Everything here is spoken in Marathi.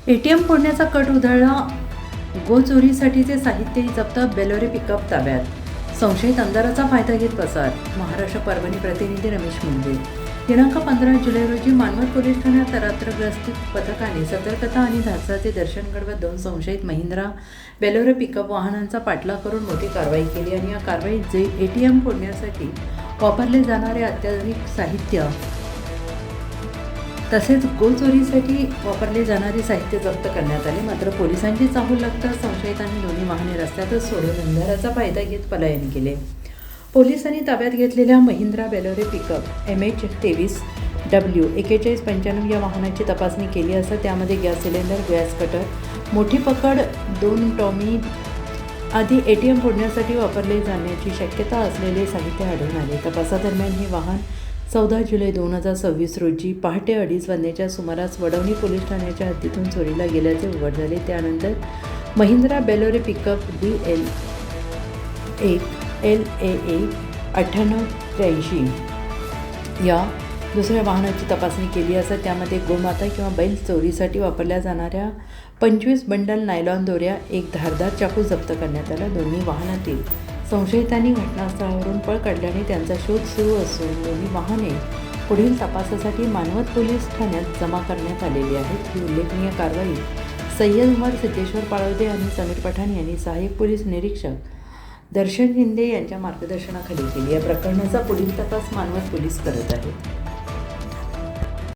एटीएम फोडण्याचा कट उधळला. गोचोरीसाठीचे साहित्यही जप्त. बेलोरे पिकअप ताब्यात. संशयित आमदाराचा फायदा घेत पसार. महाराष्ट्र परभणी प्रतिनिधी रमेश मुंडे. दिनांक 15 जुलै रोजी मानवत पोलीस ठाण्यात रात्रग्रस्ती पथकाने सतर्कता आणि धाडसाचे दर्शन घडवत 2 संशयित महिंद्रा बेलोरे पिकअप वाहनांचा पाठलाग करून मोठी कारवाई केली आणि या कारवाईत जे एटीएम फोडण्यासाठी वापरले जाणारे अत्याधुनिक साहित्य तसेच गोचोरीसाठी वापरले जाणारे साहित्य जप्त करण्यात आले. मात्र पोलिसांची चाहूल लागताच संशयितांनी दोन्ही वाहने रस्त्यातच सोडून अंधाराचा फायदा घेत पलायन केले. पोलिसांनी ताब्यात घेतलेल्या महिंद्रा बेलोरे पिकअप MH23W 4195 या वाहनाची तपासणी केली असता त्यामध्ये गॅस सिलेंडर, गॅस कटर, मोठी पकड, 2 टॉमी आदी एटीएम फोडण्यासाठी वापरले जाण्याची शक्यता असलेले साहित्य आढळून आले. तपासादरम्यान हे वाहन 14 जुलै 2026 रोजी पहाटे 2:30 वाजण्याच्या सुमारास वडवणी पोलीस ठाण्याच्या हद्दीतून चोरीला गेल्याचे उघड झाले. त्यानंतर महिंद्रा बेलोरे पिकअप DL1 LAA 9883 या दुसऱ्या वाहनाची तपासणी केली असता त्यामध्ये गोमाता किंवा बैल चोरीसाठी वापरल्या जाणाऱ्या 25 बंडल नायलॉन दोऱ्या, एक धारदार चाकू जप्त करण्यात आला. दोन्ही वाहनातील संशयितांनी घटनास्थळावरून पळ काढल्याने त्यांचा शोध सुरू असून दोन्ही वाहने पुढील तपासासाठी मानवत पोलीस ठाण्यात जमा करण्यात आलेली आहेत. ही उल्लेखनीय कारवाई सय्यद उमर, सिद्धेश्वर पाळवदे आणि समीर पठाण यांनी सहाय्यक पोलीस निरीक्षक दर्शन शिंदे यांच्या मार्गदर्शनाखाली केली. या प्रकरणाचा पुढील तपास मानवत पोलीस करत आहेत.